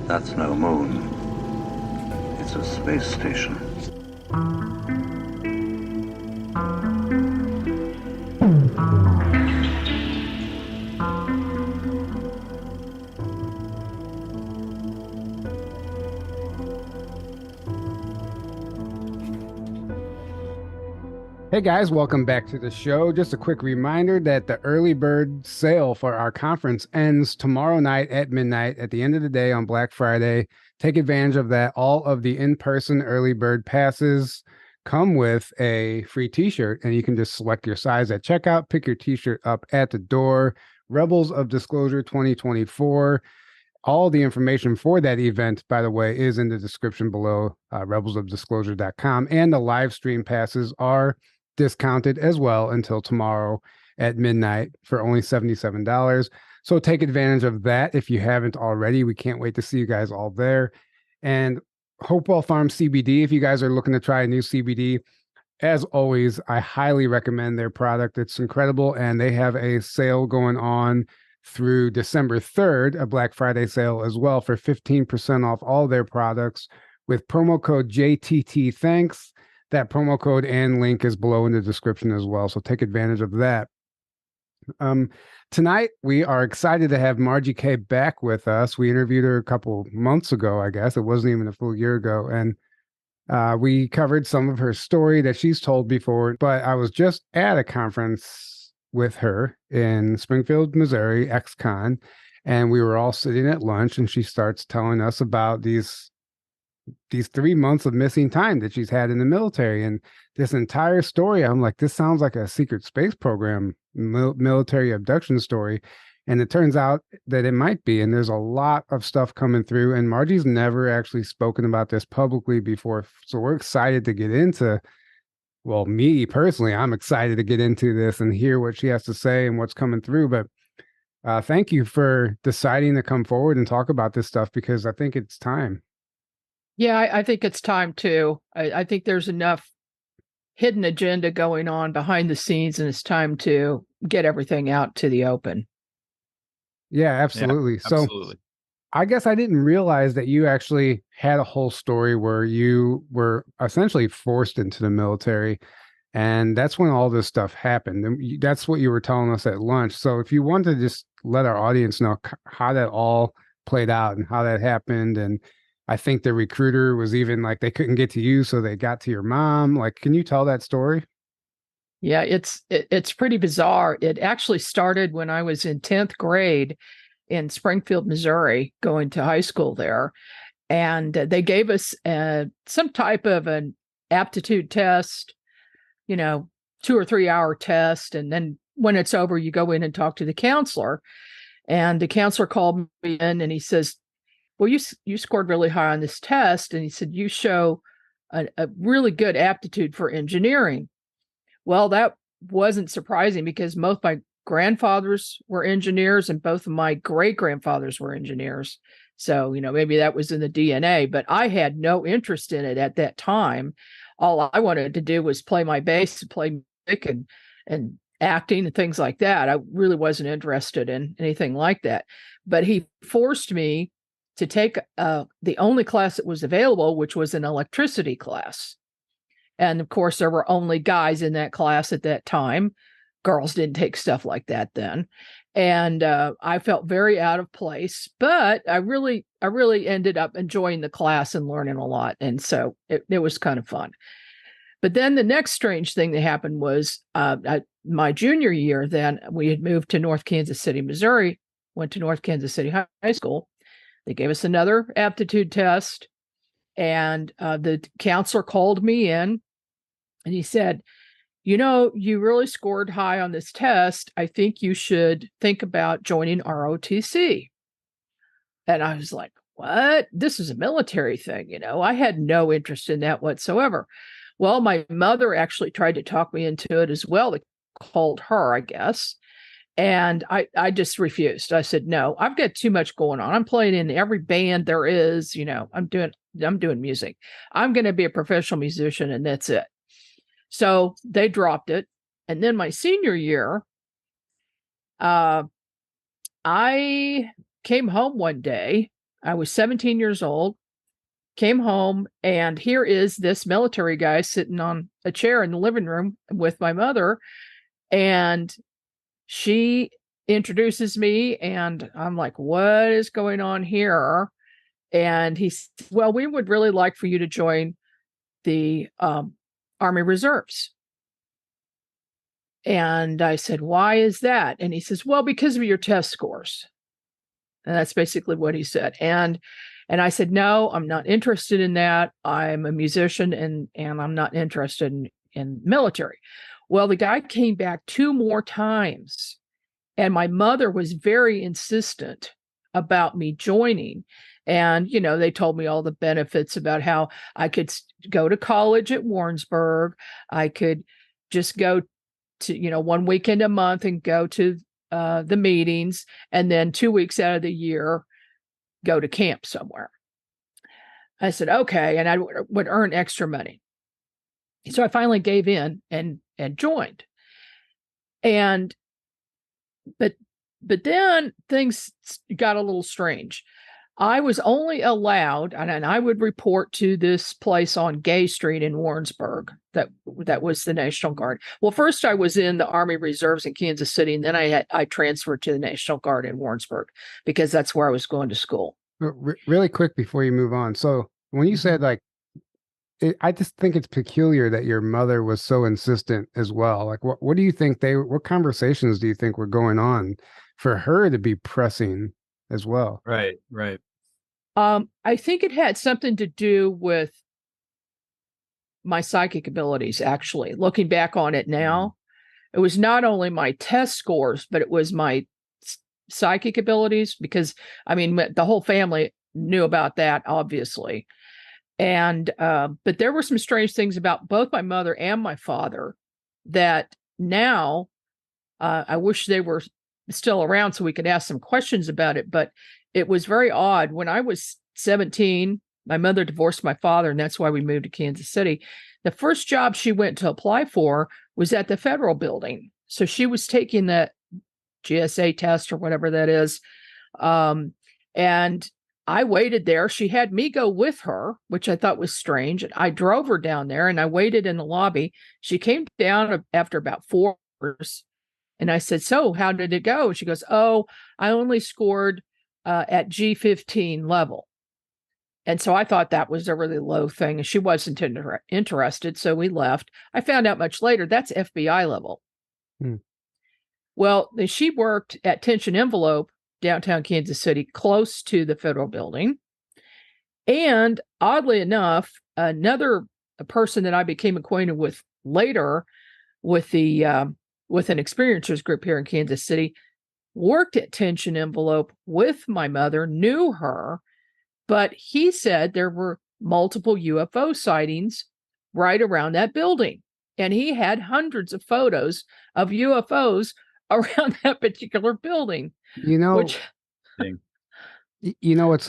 That's no moon. It's a space station. Hey guys, welcome back to the show. Just a quick reminder that the early bird sale for our conference ends tomorrow night at midnight at the end of the day on Black Friday. Take advantage of that. All of the in-person early bird passes come with a free t-shirt, and you can just select your size at checkout, pick your t-shirt up at the door. Rebels of Disclosure 2024. All the information for that event, by the way, is in the description below, rebelsofdisclosure.com, and the live stream passes are discounted as well until tomorrow at midnight for only $77. So take advantage of that if you haven't already. We can't wait to see you guys all there. And Hopewell Farm CBD, if you guys are looking to try a new CBD, as always, I highly recommend their product. It's incredible, and they have a sale going on through December 3rd, a Black Friday sale as well, for 15% off all their products with promo code JTT. Thanks. That promo code and link is below in the description as well. So take advantage of that. Tonight, we are excited to have Margie Kay back with us. We interviewed her a couple months ago, I guess. It wasn't even a full year ago. And we covered some of her story that she's told before. But I was just at a conference with her in Springfield, Missouri, ex-con. And we were all sitting at lunch, and she starts telling us about these 3 months of missing time that she's had in the military. And this entire story, I'm like, this sounds like a secret space program, military abduction story. And it turns out that it might be. And there's a lot of stuff coming through. And Margie's never actually spoken about this publicly before. So we're excited to get into, well, me personally, I'm excited to get into this and hear what she has to say and what's coming through. But thank you for deciding to come forward and talk about this stuff, because I think it's time. Yeah, I think it's time too. I think there's enough hidden agenda going on behind the scenes, and it's time to get everything out to the open. Yeah, absolutely. Yeah, absolutely. So I guess I didn't realize that you actually had a whole story where you were essentially forced into the military. And that's when all this stuff happened. And that's what you were telling us at lunch. So if you want to just let our audience know how that all played out and how that happened. And I think the recruiter was even like, they couldn't get to you, so they got to your mom. Like, can you tell that story? Yeah, it's pretty bizarre. It actually started when I was in 10th grade in Springfield, Missouri, going to high school there. And they gave us some type of an aptitude test, 2 or 3 hour test. And then when it's over, you go in and talk to the counselor. And the counselor called me in, and he says, well, you scored really high on this test. And he said, you show a really good aptitude for engineering. Well, that wasn't surprising, because both my grandfathers were engineers and both of my great-grandfathers were engineers. So, maybe that was in the DNA, but I had no interest in it at that time. All I wanted to do was play my bass and play music and acting and things like that. I really wasn't interested in anything like that. But he forced me to take the only class that was available, which was an electricity class. And of course, there were only guys in that class at that time. Girls didn't take stuff like that then. And I felt very out of place, but I really ended up enjoying the class and learning a lot. And so it was kind of fun. But then the next strange thing that happened was my junior year, then we had moved to North Kansas City, Missouri, went to North Kansas City High School. They gave us another aptitude test, and the counselor called me in, and he said, you really scored high on this test. I think you should think about joining ROTC. And I was like, what? This is a military thing. I had no interest in that whatsoever. Well, my mother actually tried to talk me into it as well. They called her, I guess. And I just refused. I said, no, I've got too much going on. I'm playing in every band there is, I'm doing music. I'm going to be a professional musician, and that's it. So they dropped it. And then my senior year, I came home one day. I was 17 years old, came home, and here is this military guy sitting on a chair in the living room with my mother. And she introduces me, and I'm like, what is going on here? And he said, well, we would really like for you to join the Army Reserves. And I said, why is that? And he says, well, because of your test scores. And that's basically what he said. And I said, no, I'm not interested in that. I'm a musician, and I'm not interested in military. Well, the guy came back 2 more times, and my mother was very insistent about me joining. And, they told me all the benefits about how I could go to college at Warrensburg. I could just go to, 1 weekend a month and go to the meetings, and then 2 weeks out of the year, go to camp somewhere. I said, okay. And I would earn extra money. So I finally gave in and joined. But then things got a little strange. I was only allowed, and I would report to this place on Gay Street in Warrensburg. That was the National Guard. Well, first I was in the Army Reserves in Kansas City, and then I transferred to the National Guard in Warrensburg because that's where I was going to school. Really quick before you move on. So when you said I just think it's peculiar that your mother was so insistent as well. Like, what do you think what conversations do you think were going on for her to be pressing as well? Right. I think it had something to do with my psychic abilities, actually. Looking back on it now, it was not only my test scores, but it was my psychic abilities, because, the whole family knew about that, obviously. And but there were some strange things about both my mother and my father that now I wish they were still around so we could ask some questions about it. But it was very odd. When I was 17, my mother divorced my father, and that's why we moved to Kansas City. The first job she went to apply for was at the federal building. So she was taking that GSA test or whatever that is. And I waited there. She had me go with her, which I thought was strange. I drove her down there, and I waited in the lobby. She came down after about 4 hours, and I said, so how did it go? And she goes, oh, I only scored at G15 level. And so I thought that was a really low thing, and she wasn't interested, so we left. I found out much later that's FBI level. Well, she worked at Tension Envelope, downtown Kansas City, close to the federal building. And oddly enough, another person that I became acquainted with later with an experiencers group here in Kansas City worked at Tension Envelope with my mother, knew her, but he said there were multiple UFO sightings right around that building. And he had hundreds of photos of UFOs around that particular building. What's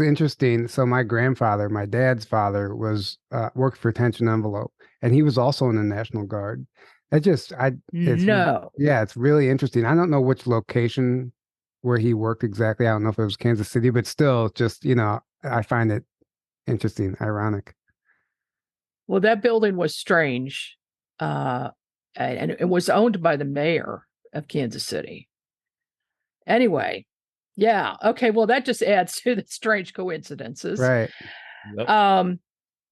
interesting? So my grandfather, my dad's father, worked for Tension Envelope, and he was also in the National Guard. It's really interesting. I don't know which location where he worked exactly. I don't know if it was Kansas City, but still, just I find it interesting, ironic. Well, that building was strange, and it was owned by the mayor of Kansas City. Anyway, yeah, okay. Well, that just adds to the strange coincidences, right? Yep.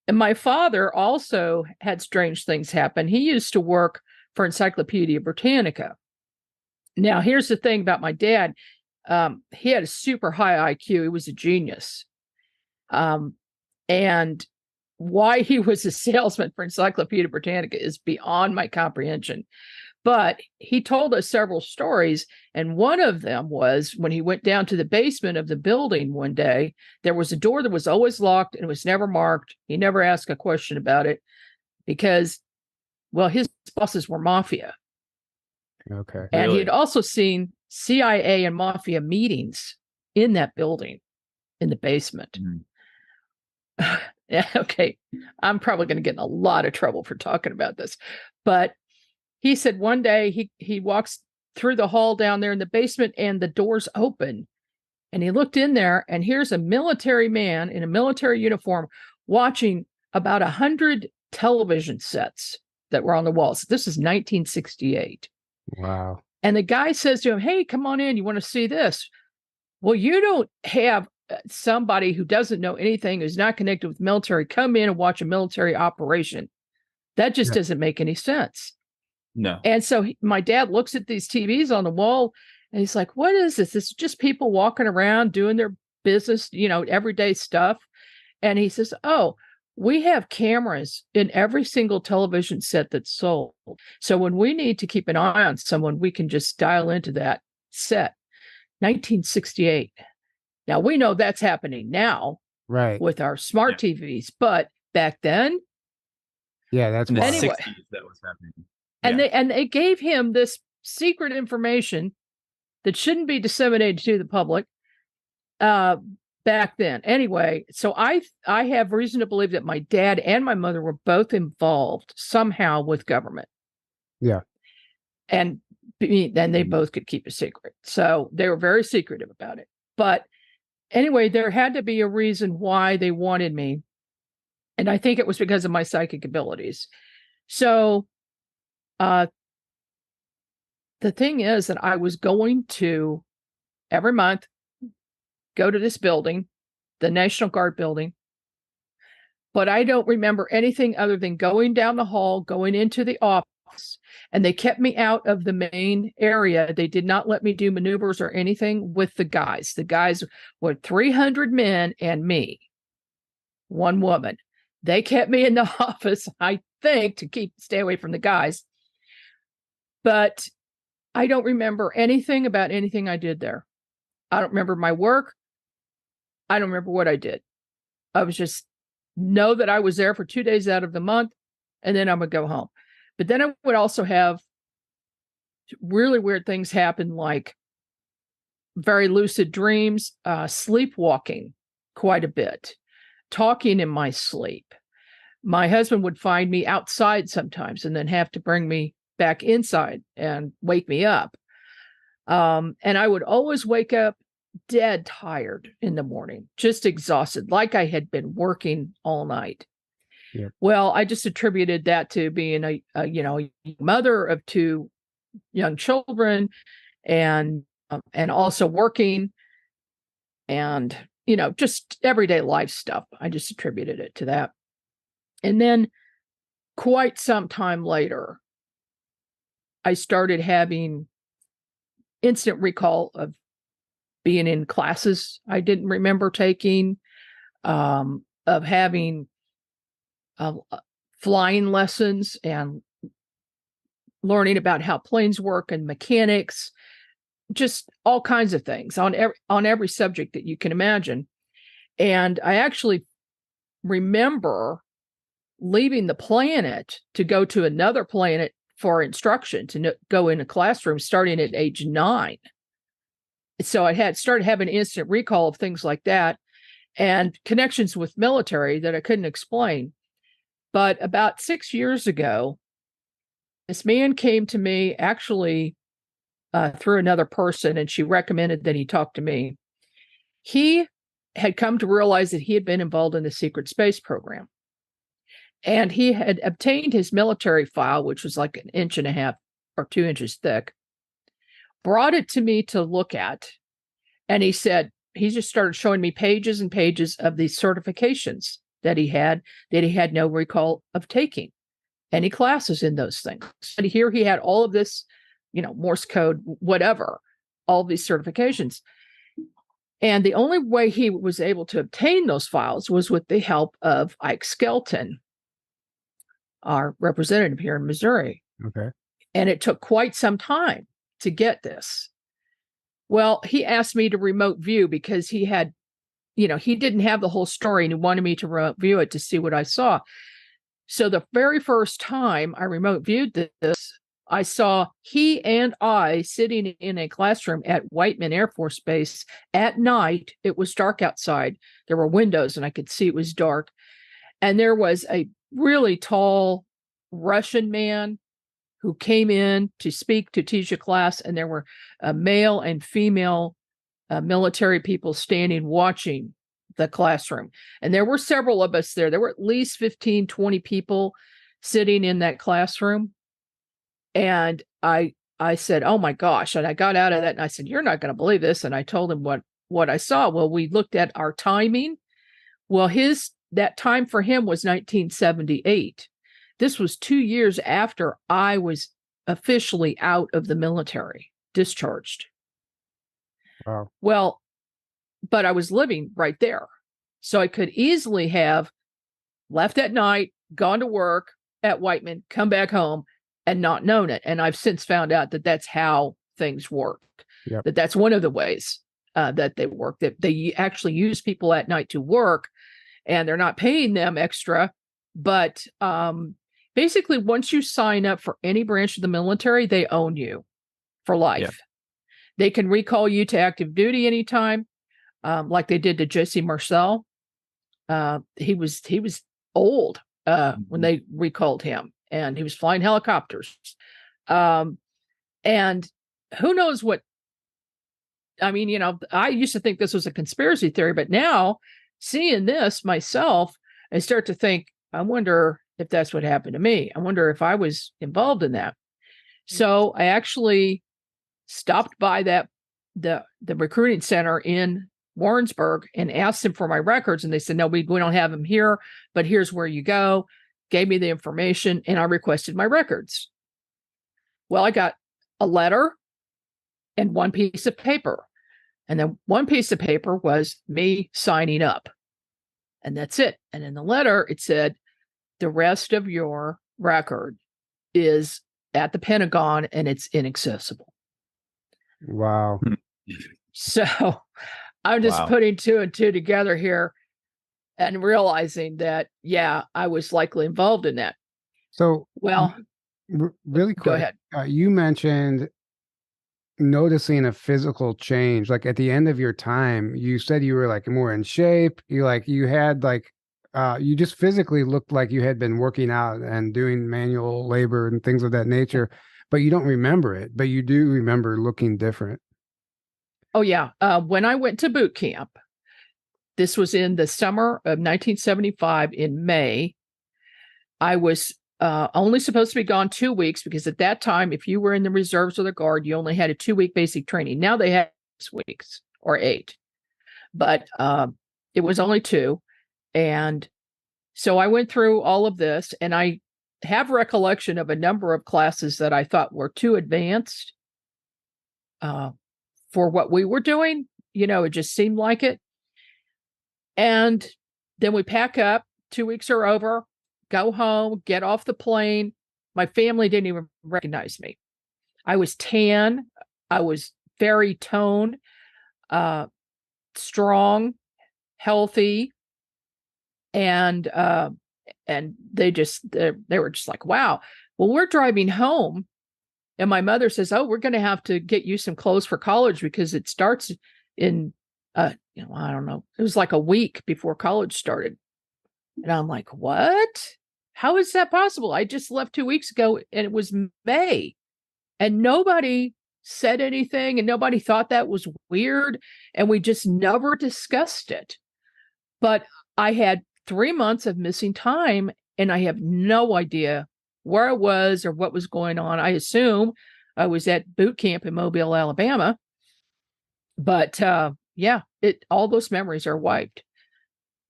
And my father also had strange things happen. He used to work for Encyclopedia Britannica. Now, here's the thing about my dad. He had a super high IQ. He was a genius. And why he was a salesman for Encyclopedia Britannica is beyond my comprehension. But he told us several stories, and one of them was when he went down to the basement of the building one day, there was a door that was always locked and it was never marked. He never asked a question about it because, well, his bosses were mafia. Okay. And he had also seen CIA and mafia meetings in that building, in the basement. Okay, I'm probably going to get in a lot of trouble for talking about this, but he said one day he walks through the hall down there in the basement and the doors open And he looked in there, and here's a military man in a military uniform watching about 100 television sets that were on the walls. This is 1968. Wow. And the guy says to him, "Hey, come on in. You want to see this?" Well, you don't have somebody who doesn't know anything, who's not connected with military, come in and watch a military operation. That just doesn't make any sense. No. And so my dad looks at these TVs on the wall, and he's like, "What is this? This is just people walking around doing their business, everyday stuff." And he says, "Oh, we have cameras in every single television set that's sold. So when we need to keep an eye on someone, we can just dial into that set." 1968. Now, we know that's happening now, right, with our smart TVs, but back then, that's in the wild. Anyway. 60s that was happening. and they gave him this secret information that shouldn't be disseminated to the public back then. Anyway, so I have reason to believe that my dad and my mother were both involved somehow with government. Yeah. And then they both could keep a secret. So they were very secretive about it. But anyway, there had to be a reason why they wanted me. And I think it was because of my psychic abilities. So the thing is that I was going to every month go to this building, the National Guard building. But I don't remember anything other than going down the hall, going into the office, and they kept me out of the main area. They did not let me do maneuvers or anything with the guys. The guys were 300 men and me, one woman. They kept me in the office, I think, to stay away from the guys. But I don't remember anything about anything I did there. I don't remember my work. I don't remember what I did. I was just know that I was there for 2 days out of the month, and then I would go home. But then I would also have really weird things happen, like very lucid dreams, sleepwalking quite a bit, talking in my sleep. My husband would find me outside sometimes and then have to bring me back inside and wake me up. And I would always wake up dead tired in the morning, just exhausted, like I had been working all night. Yep. Well, I just attributed that to being a mother of 2 young children, and also working, and just everyday life stuff. I just attributed it to that. And then quite some time later, I started having instant recall of being in classes I didn't remember taking, of having flying lessons and learning about how planes work and mechanics, just all kinds of things on every subject that you can imagine. And I actually remember leaving the planet to go to another planet for instruction, to go in a classroom starting at age 9. So I had started having instant recall of things like that, and connections with military that I couldn't explain. But about 6 years ago, this man came to me, actually through another person, and she recommended that he talk to me. He had come to realize that he had been involved in the secret space program. And he had obtained his military file, which was like 1.5 inches or 2 inches thick, brought it to me to look at. And he just started showing me pages and pages of these certifications that he had no recall of taking any classes in those things. And here he had all of this, Morse code, whatever, all these certifications. And the only way he was able to obtain those files was with the help of Ike Skelton, our representative here in Missouri. Okay. And it took quite some time to get this. Well, he asked me to remote view because he had, he didn't have the whole story, and he wanted me to remote view it to see what I saw. So the very first time I remote viewed this, I saw he and I sitting in a classroom at Whiteman Air Force Base at night. It was dark outside. There were windows, and I could see it was dark. And there was a really tall Russian man who came in to speak, to teach a class, and there were a male and female military people standing watching the classroom. And there were several of us there. There were at least 15, 20 people sitting in that classroom. And I said, oh my gosh. And I got out of that and I said, you're not going to believe this. And I told him what I saw. Well, we looked at our timing. Well, that time for him was 1978. This was 2 years after I was officially out of the military, discharged. Wow. Well, but I was living right there. So I could easily have left at night, gone to work at Whiteman, come back home and not known it. And I've since found out that that's how things work. Yep. That's one of the ways that they work, that they actually use people at night to work and they're not paying them extra. But basically, once you sign up for any branch of the military, they own you for life. Yeah. They can recall you to active duty anytime, like they did to Jesse Marcel. He was old when they recalled him, and he was flying helicopters. And who knows what? I mean, you know, I used to think this was a conspiracy theory, but now seeing this myself, I start to think, I wonder if that's what happened to me. I wonder if I was involved in that. So I actually stopped by the recruiting center in Warrensburg and asked them for my records. And they said, no, we don't have them here, but here's where you go. Gave me the information and I requested my records. Well, I got a letter and one piece of paper. And then one piece of paper was me signing up. And that's it. And in the letter, it said, the rest of your record is at the Pentagon and it's inaccessible. Wow. So I'm just putting two and two together here and realizing that, yeah, I was likely involved in that. So, well, really quick, go ahead. You mentioned noticing a physical change. Like at the end of your time, you said you were like more in shape. You had like, you just physically looked like you had been working out and doing manual labor and things of that nature, but you don't remember it, but you do remember looking different. Oh yeah. When I went to boot camp, this was in the summer of 1975 in May. I was only supposed to be gone 2 weeks because at that time, if you were in the reserves or the guard, you only had a 2-week basic training. Now they have 6 weeks or 8, but it was only 2. And so I went through all of this and I have recollection of a number of classes that I thought were too advanced for what we were doing. You know, it just seemed like it. And then we pack up, 2 weeks are over, go home, get off the plane. My family didn't even recognize me. I was tan. I was very toned, strong, healthy. And they were just like, wow. Well, we're driving home and my mother says, oh, we're going to have to get you some clothes for college because it starts in, I don't know. It was like a week before college started. And I'm like, what? How is that possible? I just left 2 weeks ago and it was May and nobody said anything and nobody thought that was weird. And we just never discussed it. But I had 3 months of missing time and I have no idea where I was or what was going on. I assume I was at boot camp in Mobile, Alabama. But all those memories are wiped.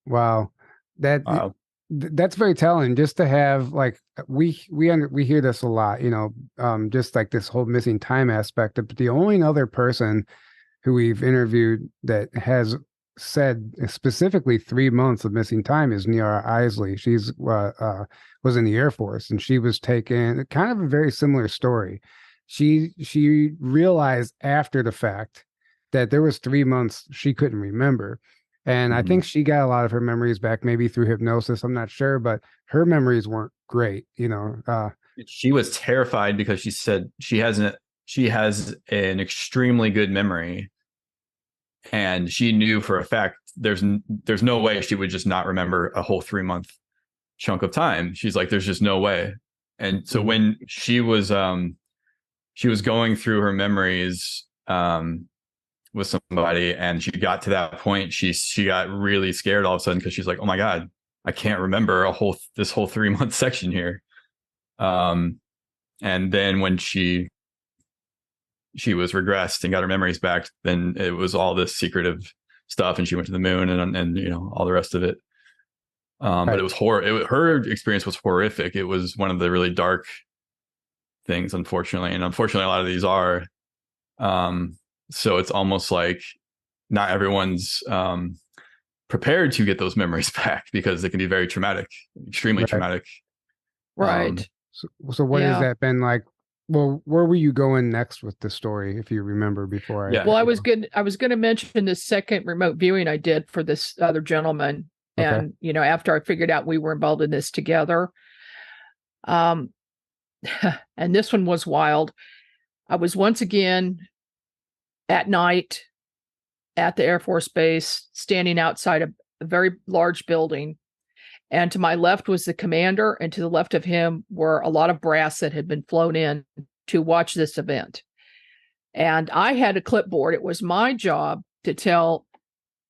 Wow. That's very telling, just to have like we hear this a lot, just like this whole missing time aspect. But the only other person who we've interviewed that has said specifically 3 months of missing time is Niara Isley. She's was in the Air Force and she was taken, kind of a very similar story. She realized after the fact that there was 3 months she couldn't remember. And I think she got a lot of her memories back, maybe through hypnosis. I'm not sure, but her memories weren't great. She was terrified because she said she has an extremely good memory. And she knew for a fact there's no way she would just not remember a whole 3-month chunk of time. She's like, there's just no way. And so when she was going through her memories, with somebody, and she got to that point, she got really scared all of a sudden, because she's like, oh my God, I can't remember this whole 3-month section here. And then when she was regressed and got her memories back, then it was all this secretive stuff, and she went to the moon and you know, all the rest of it. But it was her experience was horrific. It was one of the really dark things, unfortunately. And unfortunately, a lot of these are. So it's almost like not everyone's prepared to get those memories back, because they can be very traumatic, extremely traumatic. Right. So what has that been like? Well, where were you going next with the story, if you remember before? Well, I was going to mention the second remote viewing I did for this other gentleman. And, you know, after I figured out we were involved in this together, and this one was wild. I was once again at night at the Air Force Base, standing outside a very large building. And to my left was the commander, and to the left of him were a lot of brass that had been flown in to watch this event. And I had a clipboard. It was my job to tell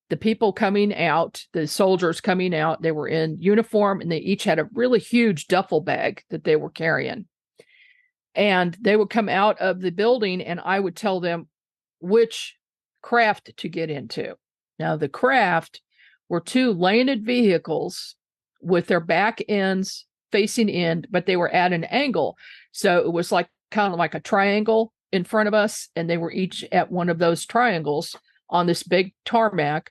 the people coming out, the soldiers coming out, they were in uniform, and they each had a really huge duffel bag that they were carrying. And they would come out of the building, and I would tell them which craft to get into. Now, the craft were 2 landed vehicles with their back ends facing in, but they were at an angle. So it was like kind of like a triangle in front of us, and they were each at one of those triangles on this big tarmac.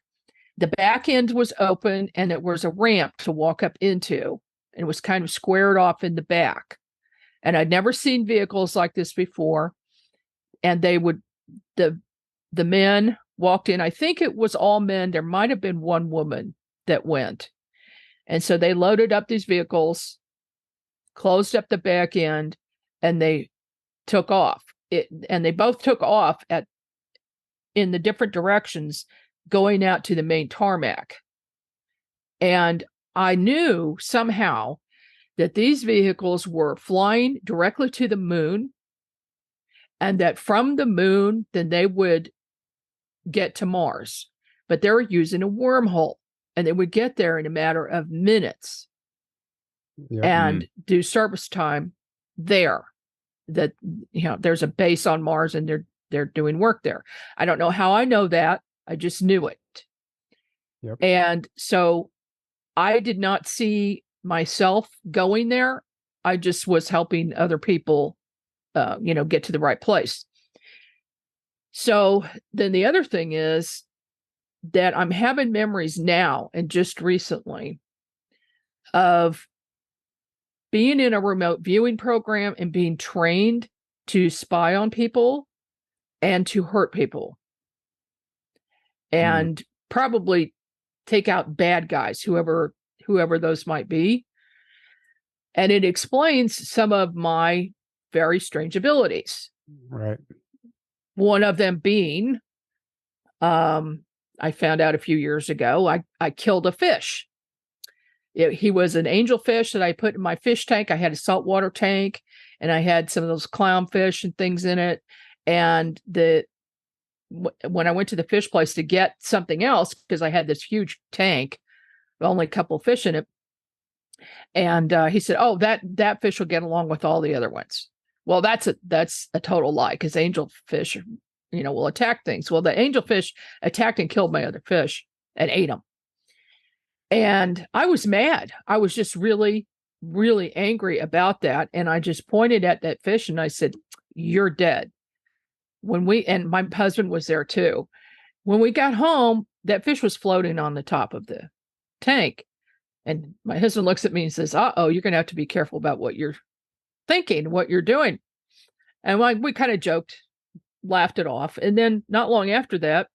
The back end was open, and it was a ramp to walk up into, and it was kind of squared off in the back. And I'd never seen vehicles like this before. And they would, the men walked in. I think it was all men. There might have been one woman that went. And so they loaded up these vehicles, closed up the back end, and they took off. And they both took off in the different directions, going out to the main tarmac. And I knew somehow that these vehicles were flying directly to the moon, and that from the moon, then they would get to Mars. But they were using a wormhole, and they would get there in a matter of minutes and do service time there. That, you know, there's a base on Mars, and they're doing work there. I don't know how I know that. I just knew it. Yep. And so I did not see myself going there. I just was helping other people, get to the right place. So then the other thing is that I'm having memories now and just recently of being in a remote viewing program and being trained to spy on people and to hurt people and probably take out bad guys, whoever those might be. And it explains some of my very strange abilities. Right. One of them being, I found out a few years ago, I killed a fish. He was an angelfish that I put in my fish tank. I had a saltwater tank, and I had some of those clownfish and things in it. And when I went to the fish place to get something else, because I had this huge tank, only a couple of fish in it. And he said, "Oh, that fish will get along with all the other ones." Well, that's a total lie, because angelfish, will attack things. Well, the angelfish attacked and killed my other fish and ate them. And I was mad. I was just really, really angry about that. And I just pointed at that fish and I said, "You're dead." And my husband was there too. When we got home, that fish was floating on the top of the tank. And my husband looks at me and says, "Uh-oh, you're going to have to be careful about what you're thinking, what you're doing." And we kind of joked, laughed it off. And then not long after that,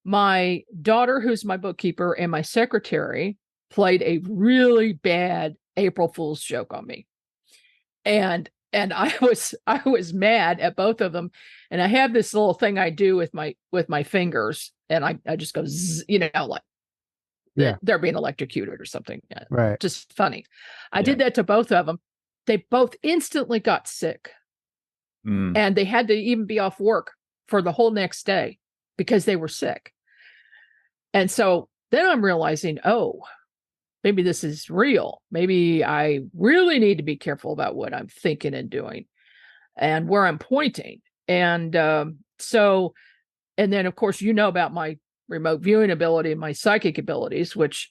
my daughter, who's my bookkeeper, and my secretary played a really bad April Fool's joke on me. And I was mad at both of them. And I have this little thing I do with my fingers, and I just go, zzz, like they're being electrocuted or something. Right. Just funny. I did that to both of them. They both instantly got sick. And they had to even be off work for the whole next day because they were sick. And so then I'm realizing, oh, maybe this is real. Maybe I really need to be careful about what I'm thinking and doing and where I'm pointing. And so, and then of course, you know about my remote viewing ability and my psychic abilities, which,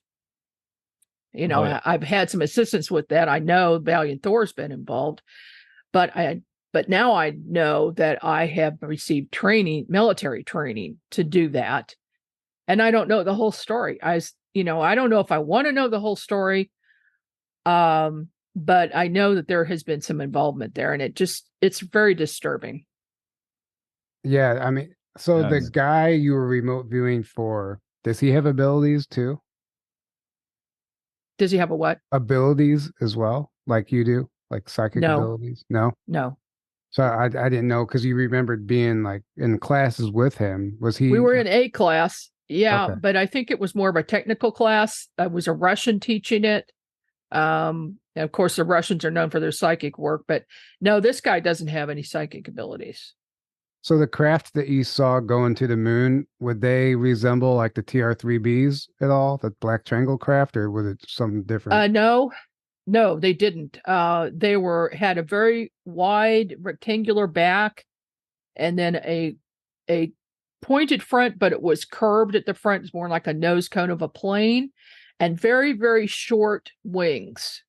you know, I've had some assistance with that. I know Valiant Thor's been involved, but now I know that I have received training, military training to do that. And I don't know the whole story. I don't know if I want to know the whole story. But I know that there has been some involvement there, and it's very disturbing. Yeah. I mean, so the guy you were remote viewing for, does he have abilities too? Does he have a what? Abilities as well, like you do, like psychic abilities? No. So I didn't know, because you remembered being like in classes with him. Was he? We were in A class, yeah, Okay. but I think it was more of a technical class. I was a Russian teaching it. And of course, the Russians are known for their psychic work, but no, this guy doesn't have any psychic abilities. So the craft that you saw going to the moon, would they resemble like the TR-3Bs at all, the Black Triangle craft, or was it something different? No, they didn't. They had a very wide rectangular back, and then a pointed front, but it was curved at the front. It's more like a nose cone of a plane, and very, very short wings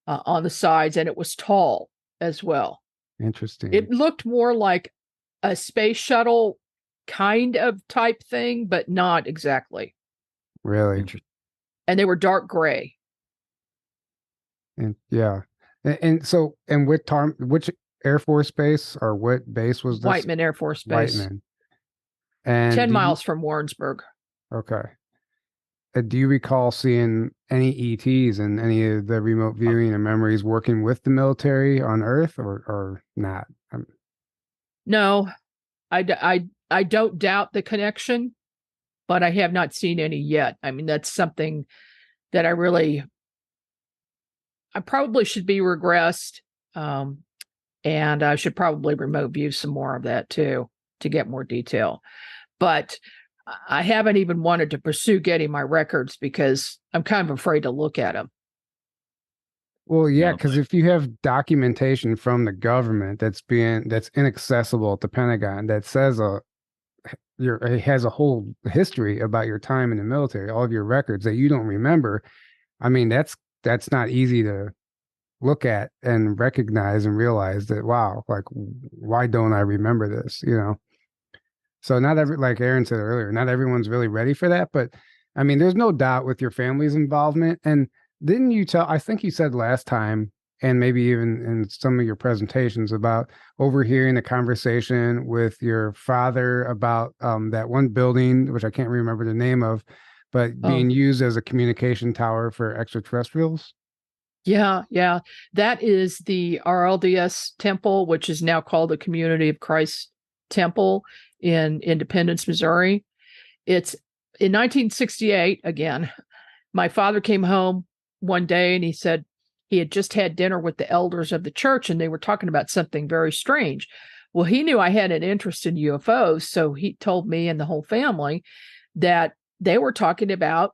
on the sides, and it was tall as well. Interesting. It looked more like a space shuttle kind of type thing, but not exactly. Really? And they were dark gray. And yeah. And which Air Force base or what base was this? Whiteman Air Force Base. Whiteman. And 10 miles from Warrensburg. Okay. Do you recall seeing any ETs and any of the remote viewing and memories working with the military on Earth, or not? No, I don't doubt the connection, but I have not seen any yet. I mean, that's something that I probably should be regressed. And I should probably remote view some more of that too, to get more detail. But I haven't even wanted to pursue getting my records because I'm kind of afraid to look at them. Well, yeah, because if you have documentation from the government that's inaccessible at the Pentagon that says it has a whole history about your time in the military, all of your records that you don't remember, I mean, that's not easy to look at and recognize and realize that, wow, like, why don't I remember this? So like Aaron said earlier, not everyone's really ready for that. But I mean, there's no doubt with your family's involvement. And didn't you I think you said last time, and maybe even in some of your presentations, about overhearing a conversation with your father about that one building, which I can't remember the name of, but being used as a communication tower for extraterrestrials? Yeah. That is the RLDS temple, which is now called the Community of Christ Temple in Independence, Missouri. It's in 1968. Again, my father came home one day and he said he had just had dinner with the elders of the church and they were talking about something very strange. Well, he knew I had an interest in UFOs, so he told me and the whole family that they were talking about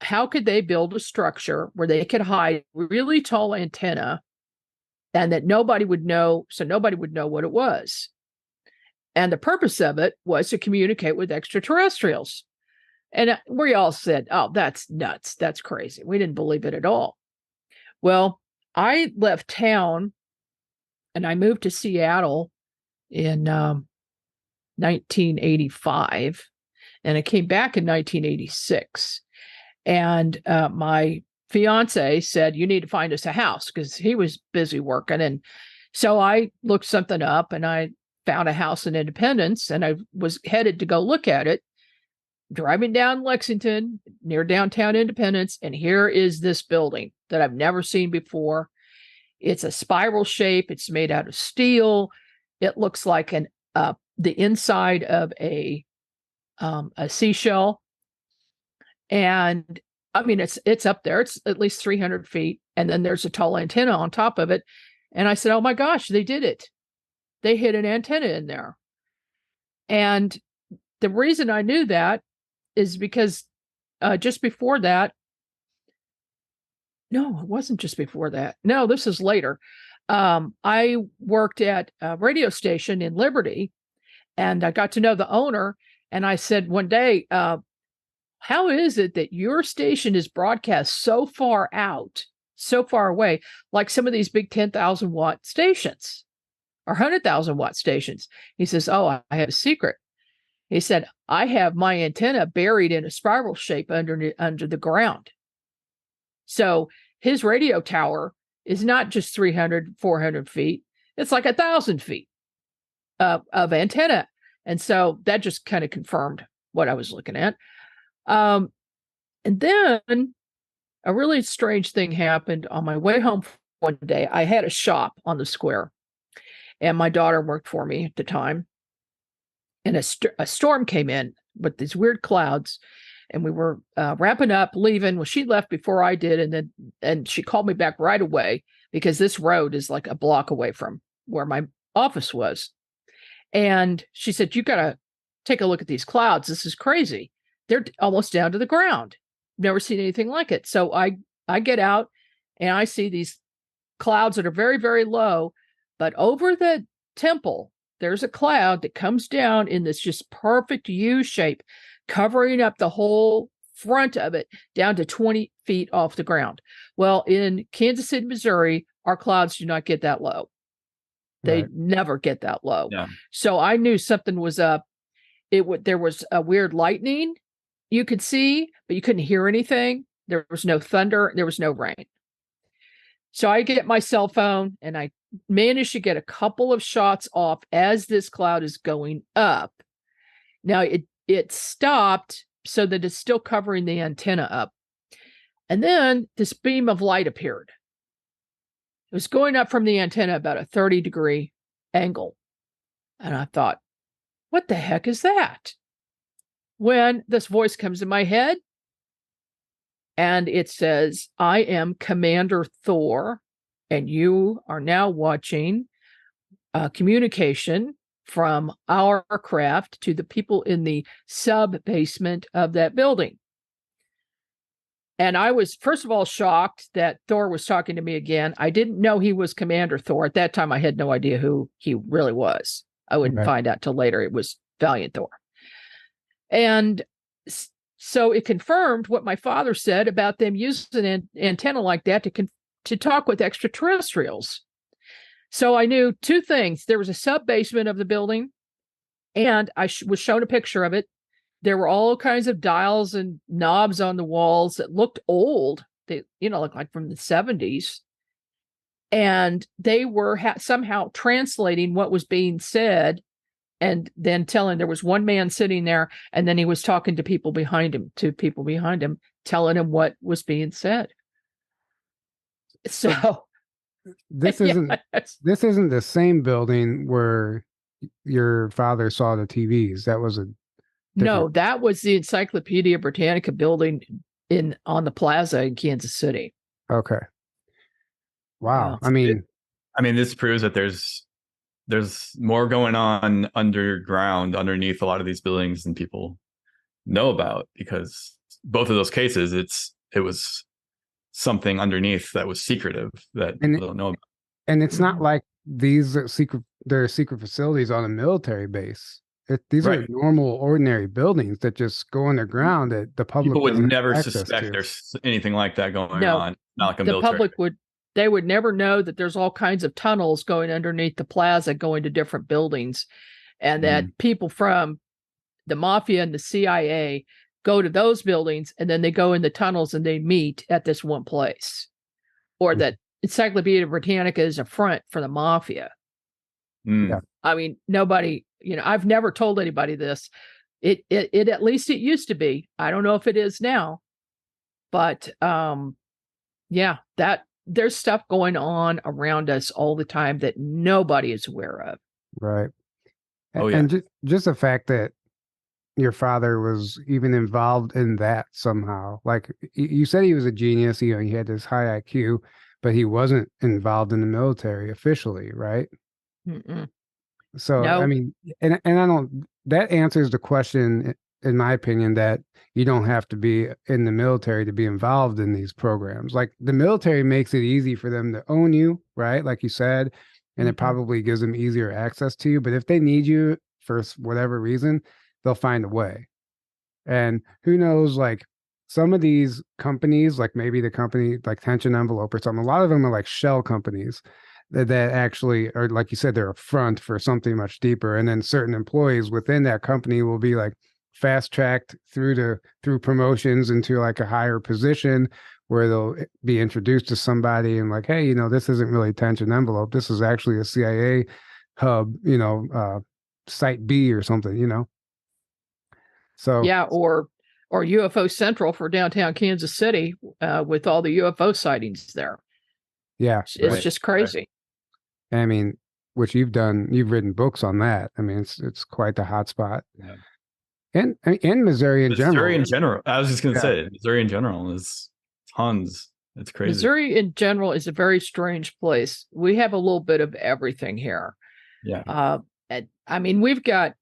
how could they build a structure where they could hide really tall antenna and that nobody would know, so nobody would know what it was. And the purpose of it was to communicate with extraterrestrials. And we all said, oh, that's nuts. That's crazy. We didn't believe it at all. Well, I left town and I moved to Seattle in 1985. And I came back in 1986. And my fiance said, you need to find us a house, because he was busy working. And so I looked something up and I found a house in Independence, and I was headed to go look at it, driving down Lexington near downtown Independence. And here is this building that I've never seen before. It's a spiral shape. It's made out of steel. It looks like the inside of a seashell. And I mean, it's up there. It's at least 300 feet. And then there's a tall antenna on top of it. And I said, oh my gosh, they did it. They hid an antenna in there. And the reason I knew that is because just before that, no, it wasn't just before that. No, this is later. I worked at a radio station in Liberty, and I got to know the owner. And I said one day, how is it that your station is broadcast so far out, so far away, like some of these big 10,000 watt stations or 100,000 watt stations? He says, oh, I have a secret. He said, I have my antenna buried in a spiral shape under the ground. So his radio tower is not just 300, 400 feet. It's like 1,000 feet of antenna. And so that just kind of confirmed what I was looking at. And then a really strange thing happened on my way home one day. I had a shop on the square, and my daughter worked for me at the time. And a storm came in with these weird clouds, and we were wrapping up, leaving. Well, she left before I did, and she called me back right away because this road is like a block away from where my office was. And she said, you got to take a look at these clouds. This is crazy. They're almost down to the ground. Never seen anything like it. So I get out and I see these clouds that are very, very low, but over the temple, there's a cloud that comes down in this just perfect U shape, covering up the whole front of it down to 20 feet off the ground. Well, in Kansas City, Missouri, our clouds do not get that low. They never get that low. Yeah. So I knew something was up. There was a weird lightning you could see, but you couldn't hear anything. There was no thunder. There was no rain. So I get my cell phone and I managed to get a couple of shots off as this cloud is going up. Now it stopped so that it's still covering the antenna up. And then this beam of light appeared. It was going up from the antenna about a 30-degree angle. And I thought, what the heck is that? When this voice comes in my head and it says, I am Commander Thor, and you are now watching communication from our craft to the people in the sub-basement of that building. And I was, first of all, shocked that Thor was talking to me again. I didn't know he was Commander Thor. At that time, I had no idea who he really was. I wouldn't find out till later it was Valiant Thor. And so it confirmed what my father said about them using an antenna like that to talk with extraterrestrials. So I knew two things. There was a sub-basement of the building, and I was shown a picture of it. There were all kinds of dials and knobs on the walls that looked old. They, looked like from the 70s. And they were somehow translating what was being said and then telling. There was one man sitting there, and then he was talking to people behind him, telling him what was being said. So this isn't the same building where your father saw the TVs. That was No, that was the Encyclopedia Britannica building on the plaza in Kansas City. Okay. Wow. Yeah. I mean, this proves that there's more going on underground, underneath a lot of these buildings than people know about, because both of those cases, it was something underneath that was secretive that people don't know about. And it's not like these are secret facilities on a military base. These are normal, ordinary buildings that just go underground that the public would never suspect there's anything like that going on. Not like a the military. Public would never know that there's all kinds of tunnels going underneath the plaza, going to different buildings, and that people from the mafia and the CIA go to those buildings, and then they go in the tunnels and they meet at this one place, or that Encyclopedia Britannica is a front for the mafia. Yeah. I mean, nobody, I've never told anybody this. It at least it used to be. I don't know if it is now, but that there's stuff going on around us all the time that nobody is aware of. Right. And just the fact that your father was even involved in that somehow. Like you said, he was a genius. He had this high IQ, but he wasn't involved in the military officially, right? Mm-mm. So, I No. mean, and I don't, that answers the question, in my opinion, that you don't have to be in the military to be involved in these programs. Like the military makes it easy for them to own you, right? Like you said, and it Mhm. probably gives them easier access to you. But if they need you for whatever reason, they'll find a way. And who knows, like some of these companies, like maybe the company like Tension Envelope or something, a lot of them are like shell companies that actually are, like you said, they're a front for something much deeper. And then certain employees within that company will be like fast tracked through promotions into like a higher position where they'll be introduced to somebody and like, hey, this isn't really Tension Envelope. This is actually a CIA hub, site B or something. So Yeah, or UFO Central for downtown Kansas City, with all the UFO sightings there. yeah, It's Right. just crazy. I mean, which you've written books on that. I mean, it's quite the hot spot. Yeah. And in Missouri in Missouri in general. general. I was just gonna Yeah. say Missouri in general is tons. It's crazy. Missouri in general is a very strange place. We have a little bit of everything here. Yeah. And I mean, we've got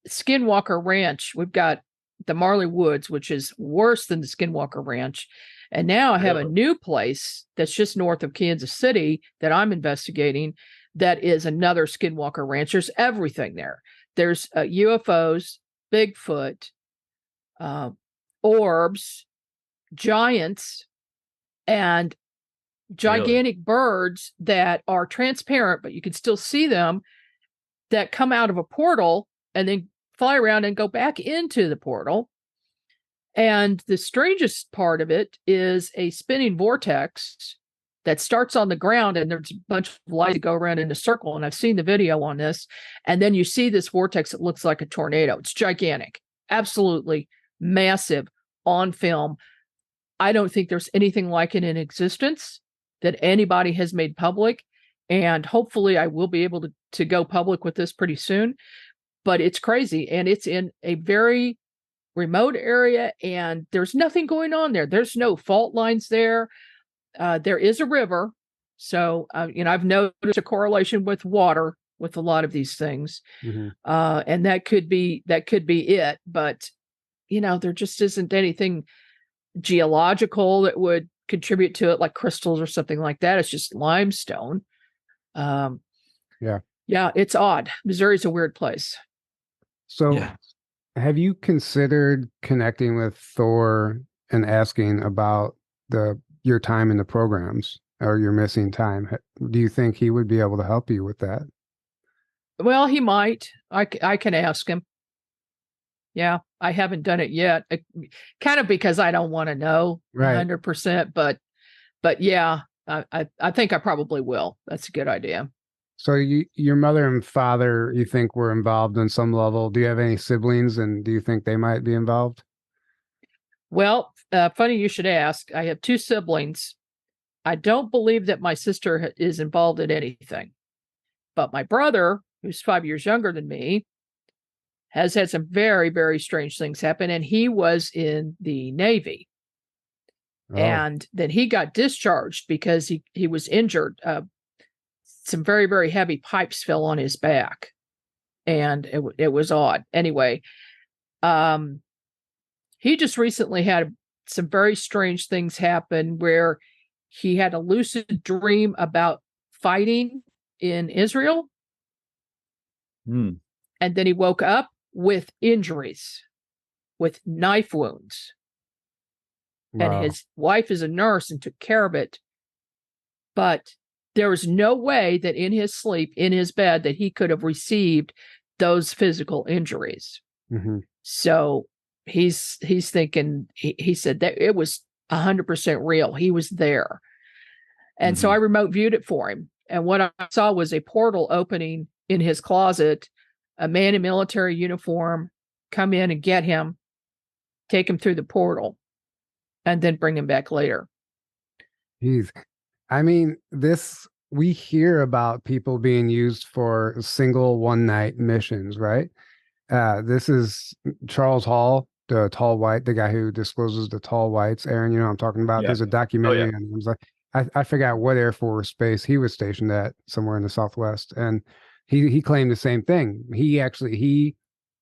Skinwalker Ranch. We've got the Marley Woods, which is worse than the Skinwalker Ranch. And now I have a Really? new place that's just north of Kansas City that I'm investigating that is another Skinwalker Ranch. There's everything there. There's UFOs, Bigfoot, orbs, giants, and gigantic birds that are transparent, but you can still see them, that come out of a portal and then fly around and go back into the portal. And the strangest part of it is a spinning vortex that starts on the ground, and there's a bunch of lights that go around in a circle. And I've seen the video on this. And then you see this vortex that looks like a tornado. It's gigantic, absolutely massive, on film. I don't think there's anything like it in existence that anybody has made public. And hopefully I will be able to go public with this pretty soon. But it's crazy. And it's in a very remote area, and there's nothing going on there. There's no fault lines there. There is a river. So, I've noticed a correlation with water with a lot of these things. Mhm. And that could be it. But, there just isn't anything geological that would contribute to it, like crystals or something like that. It's just limestone. Yeah, it's odd. Missouri's a weird place. So Yeah. have you considered connecting with Thor and asking about your time in the programs or your missing time? Do you think he would be able to help you with that? Well, he might. I can ask him. Yeah, I haven't done it yet, kind of because I don't want to know Right. 100%. But yeah, I think I probably will. That's a good idea. So your mother and father, you think were involved on some level? Do you have any siblings, and do you think they might be involved? Well, funny you should ask. I have two siblings. I don't believe that my sister is involved in anything. But my brother, who's 5 years younger than me, has had some very, very strange things happen. And he was in the Navy. Oh, And then he got discharged because he was injured. Some very, very heavy pipes fell on his back. And it was odd. Anyway, he just recently had some very strange things happen where he had a lucid dream about fighting in Israel. Hmm. And then he woke up with injuries, with knife wounds. wow. And his wife is a nurse and took care of it. But there was no way that in his sleep, in his bed, that he could have received those physical injuries. Mm-hmm. So he's thinking, he said that it was 100% real. He was there. And so I remote viewed it for him. And what I saw was a portal opening in his closet, a man in military uniform come in and get him, take him through the portal, and then bring him back later. Jeez. I mean, we hear about people being used for single one night missions, right? This is Charles Hall, the tall white, the guy who discloses the tall whites. Aaron, you know what I'm talking about? Yeah. There's a documentary Oh, yeah. on him. I forgot what Air Force base he was stationed at, somewhere in the Southwest. And he claimed the same thing. He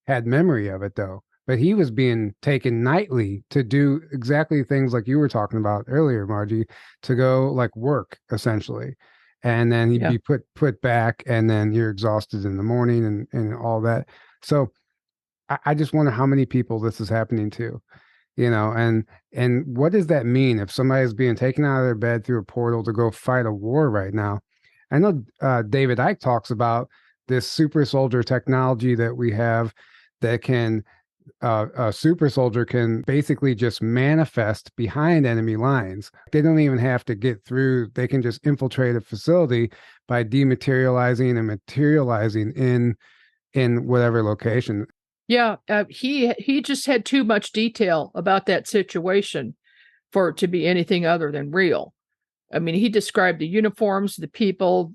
had memory of it though, but he was being taken nightly to do exactly things like you were talking about earlier, Margie, to go like work essentially. And then he'd be put back, and then you're exhausted in the morning and all that. So I just wonder how many people this is happening to, and what does that mean if somebody is being taken out of their bed through a portal to go fight a war right now? I know David Icke talks about this super soldier technology that we have that can a super soldier can basically just manifest behind enemy lines. They don't even have to get through. They can just infiltrate a facility by dematerializing and materializing in whatever location. Yeah, he just had too much detail about that situation for it to be anything other than real. I mean, he described the uniforms, the people,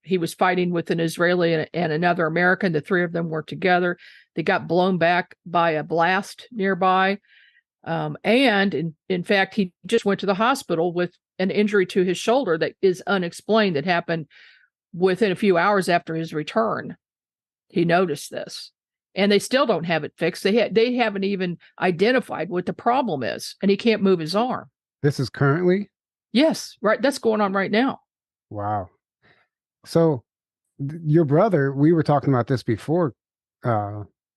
he was fighting with an Israeli and another American. The three of them were together. They got blown back by a blast nearby. And in fact, he just went to the hospital with an injury to his shoulder that is unexplained, that happened within a few hours after his return. He noticed this. And they still don't have it fixed. They haven't even identified what the problem is, and he can't move his arm. This is currently? Yes, right. That's going on right now. Wow. So your brother, we were talking about this before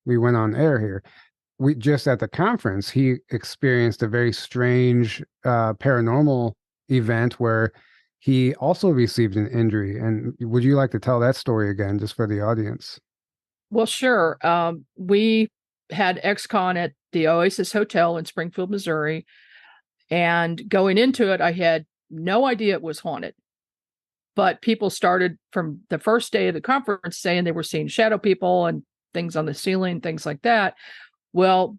we went on air here. We just at the conference, he experienced a very strange paranormal event where he also received an injury. And would you like to tell that story again, just for the audience? Well, sure. We had ex-con at the Oasis Hotel in Springfield, Missouri. And going into it, I had no idea it was haunted. But people started from the first day of the conference saying they were seeing shadow people and things on the ceiling, things like that. Well,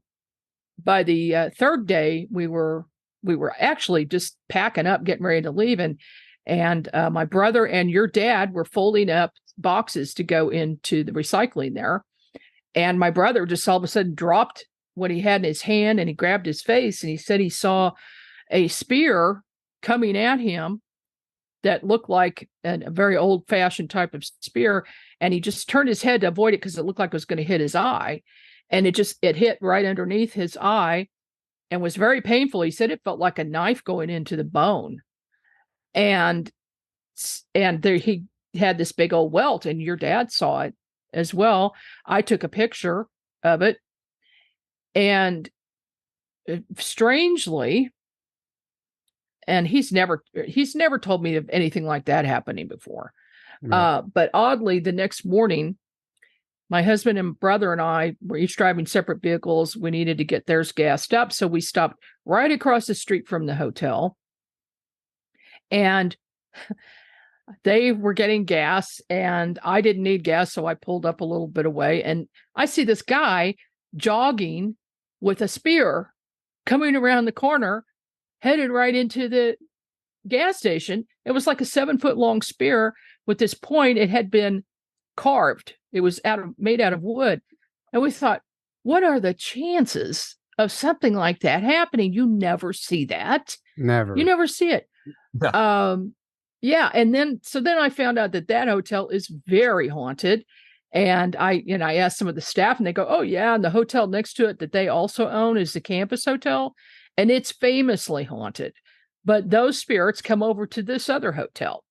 by the third day, we were actually just packing up, getting ready to leave. And my brother and your dad were folding up boxes to go into the recycling there. And my brother just all of a sudden dropped what he had in his hand, and he grabbed his face, and he said he saw a spear coming at him that looked like a very old-fashioned type of spear. And he just turned his head to avoid it because it looked like it was going to hit his eye. And it hit right underneath his eye and was very painful. He said it felt like a knife going into the bone. And there he had this big old welt, and your dad saw it as well. I took a picture of it, and strangely, and he's never told me of anything like that happening before. Right. But oddly, the next morning, my husband and brother and I were each driving separate vehicles. We needed to get theirs gassed up, so we stopped right across the street from the hotel, and they were getting gas, and I didn't need gas, so I pulled up a little bit away, and I see this guy jogging with a spear coming around the corner, headed right into the gas station. It was like a 7-foot long spear with this point. It had been carved. It was made out of wood. And we thought, what are the chances of something like that happening? You never see that. Never. You never see it. Yeah. Yeah. And then I found out that hotel is very haunted. And I asked some of the staff, and they go, oh yeah. And the hotel next to it that they also own is the campus hotel. And it's famously haunted. But those spirits come over to this other hotel.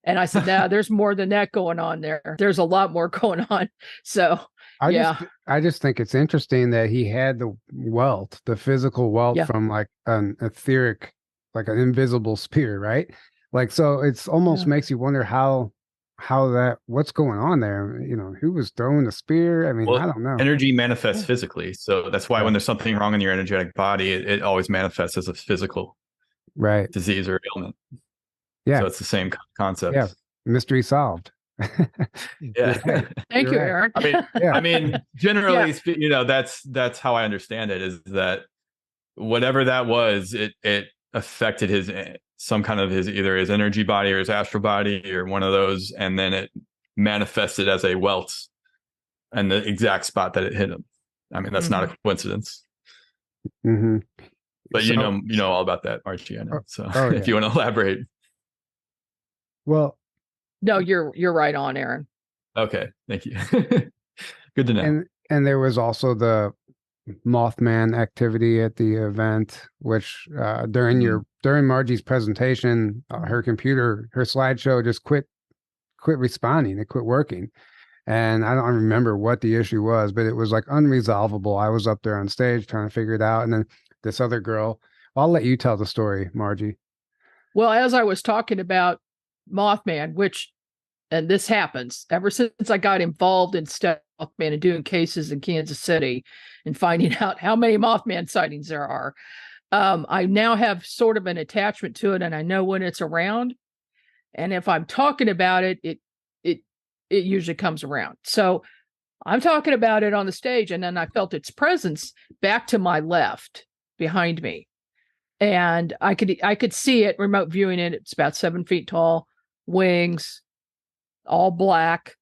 And I said, no, there's more than that going on there. There's a lot more going on. So, I just think it's interesting that he had the wealth, the physical wealth from like an etheric, like an invisible spear, right? Like, so it's almost makes you wonder what's going on there? Who was throwing the spear? I mean, I don't know. Energy manifests physically. So that's why when there's something wrong in your energetic body, it always manifests as a physical disease or ailment. Yeah. So it's the same concept. Yeah. Mystery solved. Yeah. Thank you, Aaron. I mean, generally, that's how I understand it, is that whatever that was, it affected some kind of either his energy body or his astral body or one of those, and then it manifested as a welt and the exact spot that it hit him. I mean, that's not a coincidence. Mm-hmm. But you know all about that, Archie, I know. So if you want to elaborate. Well, No, you're right on, Aaron. Okay, thank you. Good to know. And there was also the Mothman activity at the event, which during Margie's presentation, her slideshow just quit responding. It quit working. And I don't remember what the issue was, but it was like unresolvable. I was up there on stage trying to figure it out. And then this other girl, I'll let you tell the story, Margie. Well, as I was talking about Mothman, and this happens ever since I got involved in Mothman and doing cases in Kansas City and finding out how many Mothman sightings there are. I now have sort of an attachment to it, and I know when it's around. And if I'm talking about it, it usually comes around. So I'm talking about it on the stage, and then I felt its presence back to my left behind me. And I could see it, remote viewing it. It's about 7 feet tall, wings, all black,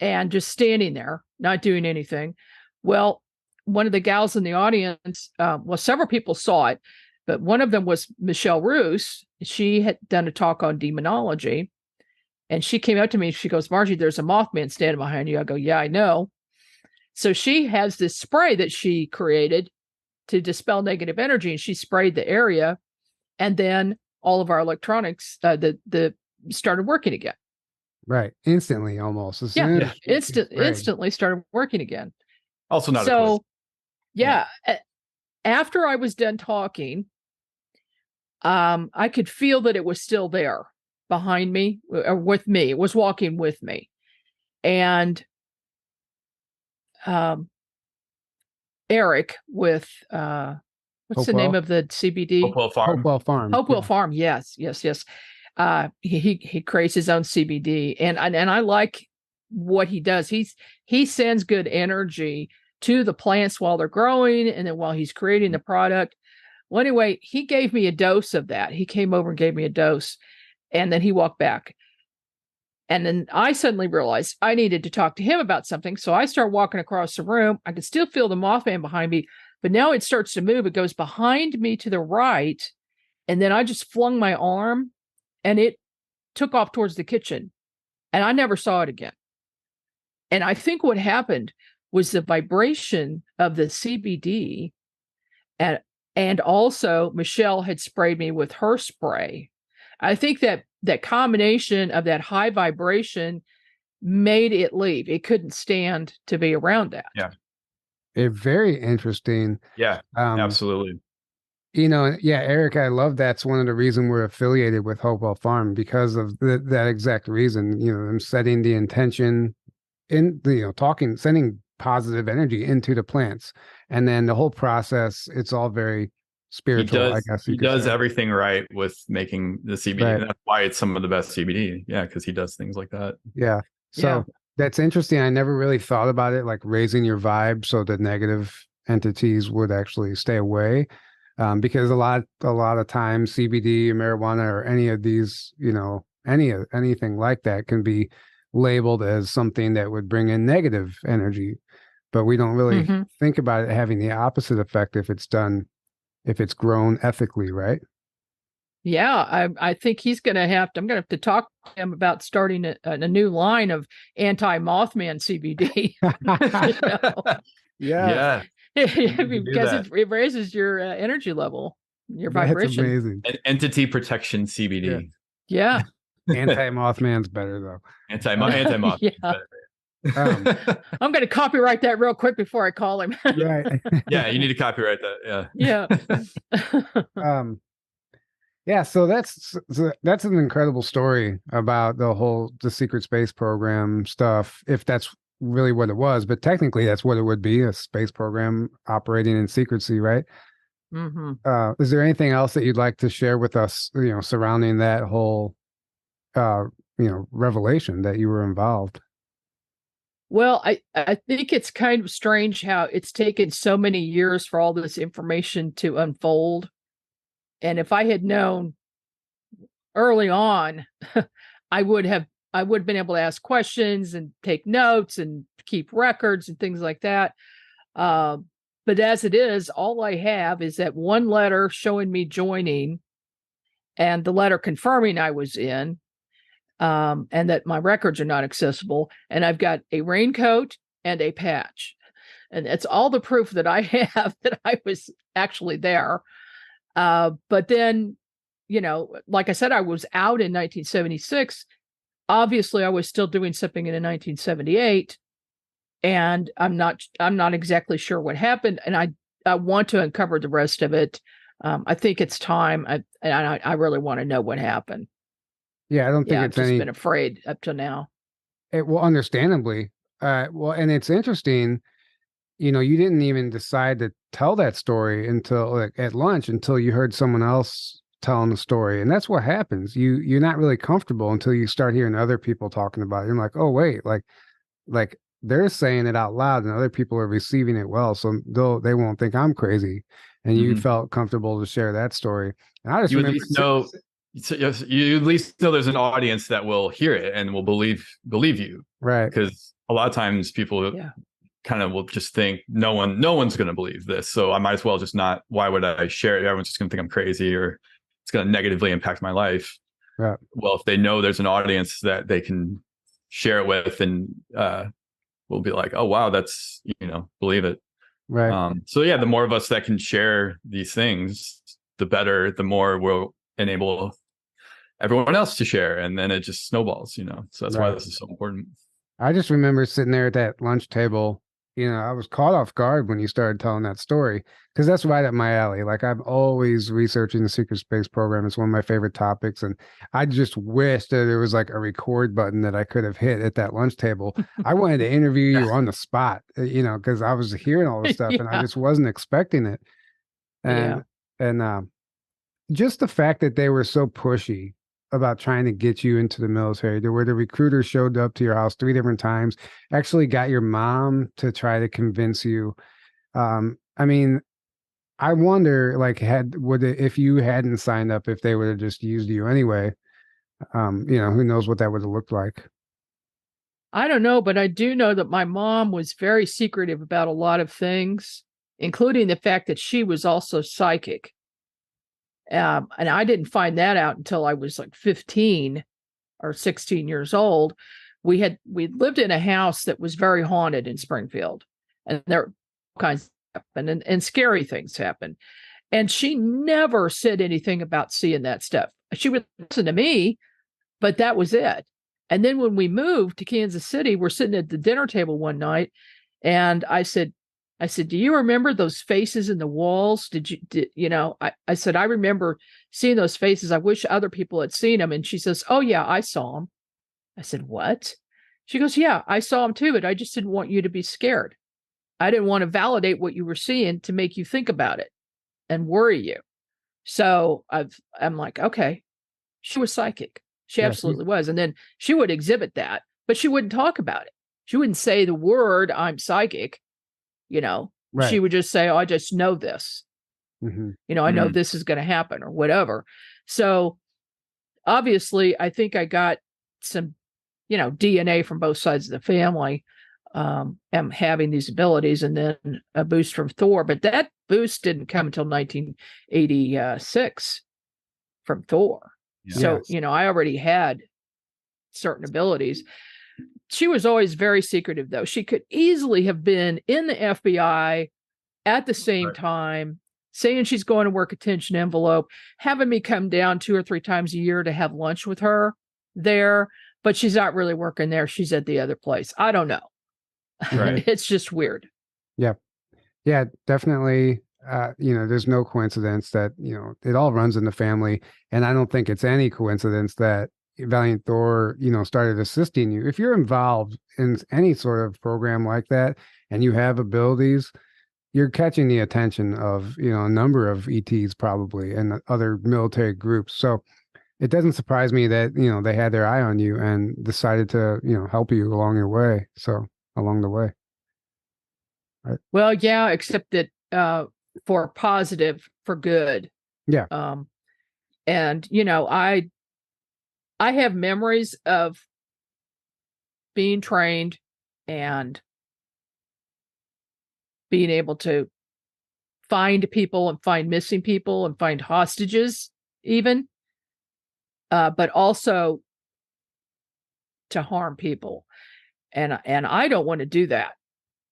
and just standing there, not doing anything. Well, one of the gals in the audience, several people saw it, but one of them was Michelle Roos. She had done a talk on demonology, and she came up to me. She goes, "Margie, there's a Mothman standing behind you." I go, "Yeah, I know." So she has this spray that she created to dispel negative energy, and she sprayed the area, and then all of our electronics started working again. Right, instantly, almost. Instantly started working again. Also not so. A quiz. Yeah. After I was done talking, I could feel that it was still there behind me or with me. It was walking with me. And Eric with what's the name of the CBD? Hopewell Farm. Hopewell Farm. Yes. He creates his own CBD, and I like what he does. He sends good energy to the plants while they're growing, and then while he's creating the product. Well, anyway, he gave me a dose of that. He came over and gave me a dose, and then he walked back. And then I suddenly realized I needed to talk to him about something. So I start walking across the room. I could still feel the Mothman behind me, but now it starts to move. It goes behind me to the right. And then I just flung my arm and it took off towards the kitchen. And I never saw it again. And I think what happened was the vibration of the CBD. And also Michelle had sprayed me with her spray. I think that combination of that high vibration made it leave. It couldn't stand to be around that. Yeah. Very interesting. Yeah, absolutely. Eric, I love that's one of the reasons we're affiliated with Hopewell Farm, because of that exact reason. Them setting the intention in sending positive energy into the plants, and then the whole process. It's all very spiritual. I guess he does everything right with making the CBD. Right. That's why it's some of the best CBD. Yeah, because he does things like that. Yeah. So that's interesting. I never really thought about it like raising your vibe so that negative entities would actually stay away. Because a lot of times CBD or marijuana or any of these, anything like that can be labeled as something that would bring in negative energy, but we don't really think about it having the opposite effect if it's grown ethically, right? Yeah, I think I'm going to have to talk to him about starting a new line of anti-Mothman CBD. Yeah. Because it raises your energy level, your vibration. That's amazing. An entity protection CBD. Yeah. Anti-Mothman's better though. Anti-Moth. Yeah. I'm going to copyright that real quick before I call him. Right. Yeah, you need to copyright that. Yeah. Yeah. So that's an incredible story about the secret space program stuff, if that's really what it was, but technically that's what it would be, a space program operating in secrecy, right? Is there anything else that you'd like to share with us, surrounding that whole revelation that you were involved? Well, I think it's kind of strange how it's taken so many years for all this information to unfold. And if I had known early on, I would have been able to ask questions and take notes and keep records and things like that. But as it is, all I have is that one letter showing me joining and the letter confirming I was in. and that my records are not accessible. And I've got a raincoat and a patch. And it's all the proof that I have that I was actually there. But then, like I said, I was out in 1976. Obviously, I was still doing something in 1978. And I'm not exactly sure what happened. And I want to uncover the rest of it. I think it's time. I really want to know what happened. Yeah, I don't think I've it's just been afraid up till now. Well, understandably. Well, and it's interesting, you didn't even decide to tell that story until at lunch, until you heard someone else telling the story. And that's what happens. You're not really comfortable until you start hearing other people talking about it. You're like, oh, wait, like they're saying it out loud and other people are receiving it well. So they won't think I'm crazy. And you felt comfortable to share that story. And I just you remember you at least know there's an audience that will hear it and will believe you. Right. Because a lot of times people kind of will just think no one's going to believe this. So I might as well just not. Why would I share it? Everyone's just going to think I'm crazy or it's going to negatively impact my life. Right. Well, if they know there's an audience that they can share it with and we'll be like, oh, wow, that's, believe it. Right. So yeah, the more of us that can share these things, the better, the more we'll enable everyone else to share. And then it just snowballs, so that's why this is so important. I just remember sitting there at that lunch table, I was caught off guard when you started telling that story, because that's right up my alley. Like I'm always researching the secret space program. It's one of my favorite topics. And I just wish that there was like a record button that I could have hit at that lunch table. I wanted to interview you on the spot, because I was hearing all this stuff and I just wasn't expecting it. And, just the fact that they were so pushy about trying to get you into the military, where the recruiter showed up to your house 3 different times, actually got your mom to try to convince you. I mean, I wonder, like, if you hadn't signed up, if they would have just used you anyway, who knows what that would have looked like. I don't know, but I do know that my mom was very secretive about a lot of things, including the fact that she was also psychic. And I didn't find that out until I was like 15 or 16 years old. We lived in a house that was very haunted in Springfield, and there were all kinds of happen and scary things happen. And she never said anything about seeing that stuff. She would listen to me, but that was it. And then when we moved to Kansas City, we're sitting at the dinner table one night, and I said, do you remember those faces in the walls? I said, I remember seeing those faces. I wish other people had seen them. And she says, oh yeah, I saw them. I said, what? She goes, yeah, I saw them too, but I just didn't want you to be scared. I didn't want to validate what you were seeing to make you think about it and worry you. So I'm like, okay, she was psychic. She absolutely was. And then she would exhibit that, but she wouldn't talk about it. She wouldn't say the word, I'm psychic. Right. She would just say, oh, I just know this. I know this is going to happen or whatever. So obviously, I think I got some, DNA from both sides of the family, am having these abilities, and then a boost from Thor. But that boost didn't come until 1986 from Thor. Yeah. So, I already had certain abilities. She was always very secretive, though. She could easily have been in the FBI at the same time, saying she's going to work attention envelope, having me come down 2 or 3 times a year to have lunch with her there. But she's not really working there. She's at the other place. I don't know. Right. It's just weird. Yeah. Yeah, definitely. There's no coincidence that, it all runs in the family. And I don't think it's any coincidence that Valiant Thor, started assisting you. If you're involved in any sort of program like that and you have abilities, you're catching the attention of, a number of ETs probably and other military groups. So it doesn't surprise me that, they had their eye on you and decided to, help you along the way. Right. Well, yeah, except that for positive, for good. Yeah. And, I have memories of being trained and being able to find people and find missing people and find hostages even. But also to harm people. And I don't want to do that.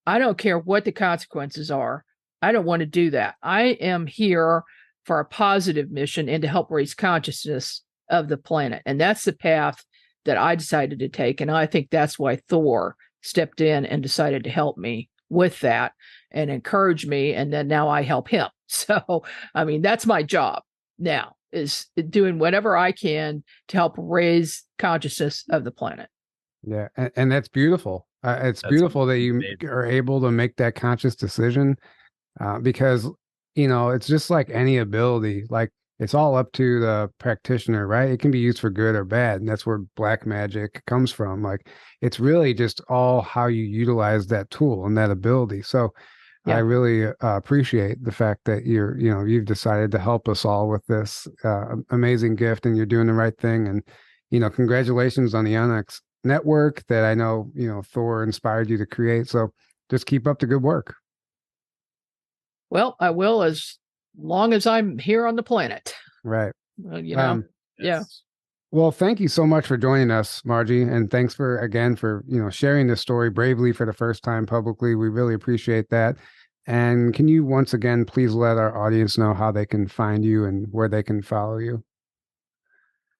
I don't care what the consequences are. I don't want to do that. I am here for a positive mission and to help raise consciousness of the planet. And that's the path that I decided to take. And I think that's why Thor stepped in and decided to help me with that and encourage me. And then now I help him. So, I mean, that's my job now, is doing whatever I can to help raise consciousness of the planet. Yeah. And that's beautiful. That's beautiful that you are able to make that conscious decision, because, you know, it's just like any ability, like it's all up to the practitioner, right? It can be used for good or bad. And that's where black magic comes from. Like, it's really just all how you utilize that tool and that ability. So I really appreciate the fact that you've decided to help us all with this amazing gift, and you're doing the right thing. And, you know, congratulations on the Onyx network that I know, you know, Thor inspired you to create. So just keep up the good work. Well, I will, as long as I'm here on the planet. Right. Yeah. Well, thank you so much for joining us, Margie. And thanks for sharing this story bravely for the first time publicly. We really appreciate that. And can you once again, please let our audience know how they can find you and where they can follow you?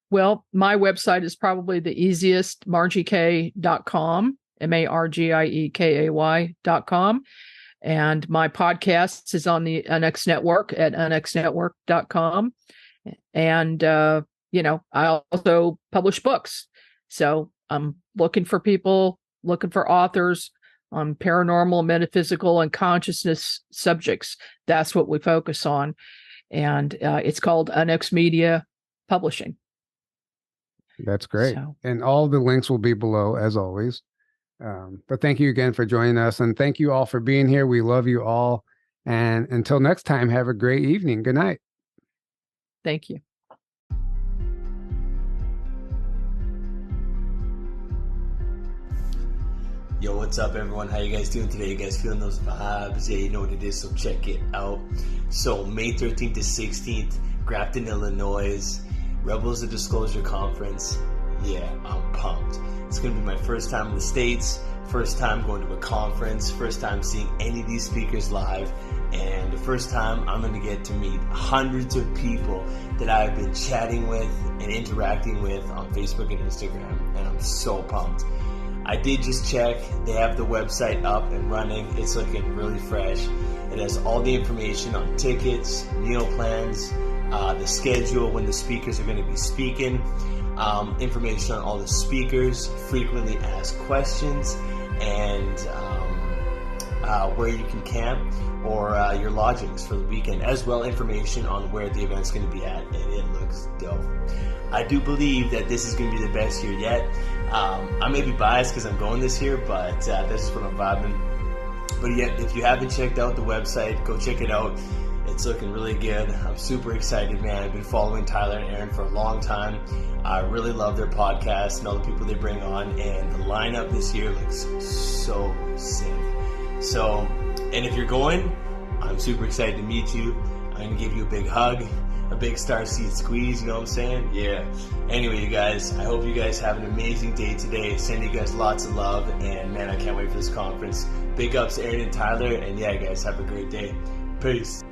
Well, my website is probably the easiest, margiekay.com, MARGIEKAY.com. And my podcast is on the NX Network at nxnetwork.com. And, I also publish books. So I'm looking for people, looking for authors on paranormal, metaphysical, and consciousness subjects. That's what we focus on. And it's called NX Media Publishing. That's great. So, and all the links will be below, as always. But thank you again for joining us. And thank you all for being here. We love you all. And until next time, have a great evening. Good night. thank you. Yo, what's up, everyone? How you guys doing today? You guys feeling those vibes? Yeah, you know what it is, so check it out. So May 13th to 16th, Grafton, Illinois, Rebels of Disclosure Conference. Yeah, I'm pumped. It's going to be my first time in the States, first time going to a conference, first time seeing any of these speakers live, and the first time I'm going to get to meet hundreds of people that I've been chatting with and interacting with on Facebook and Instagram, and I'm so pumped. I did just check. They have the website up and running. It's looking really fresh. It has all the information on tickets, meal plans, the schedule, when the speakers are going to be speaking, information on all the speakers, frequently asked questions, and where you can camp or your lodgings for the weekend, as well information on where the event's going to be at, and it looks dope. I do believe that this is going to be the best year yet. I may be biased because I'm going this year, but this is what I'm vibing. But yeah, if you haven't checked out the website, go check it out. It's looking really good. I'm super excited, man. I've been following Tyler and Aaron for a long time. I really love their podcast and all the people they bring on, and the lineup this year looks so sick. So, and if you're going, I'm super excited to meet you. I'm going to give you a big hug, a big starseed squeeze, you know what I'm saying? Yeah. Anyway, you guys, I hope you guys have an amazing day today. Send you guys lots of love, and man, I can't wait for this conference. Big ups, Aaron and Tyler, and yeah, guys, have a great day. Peace.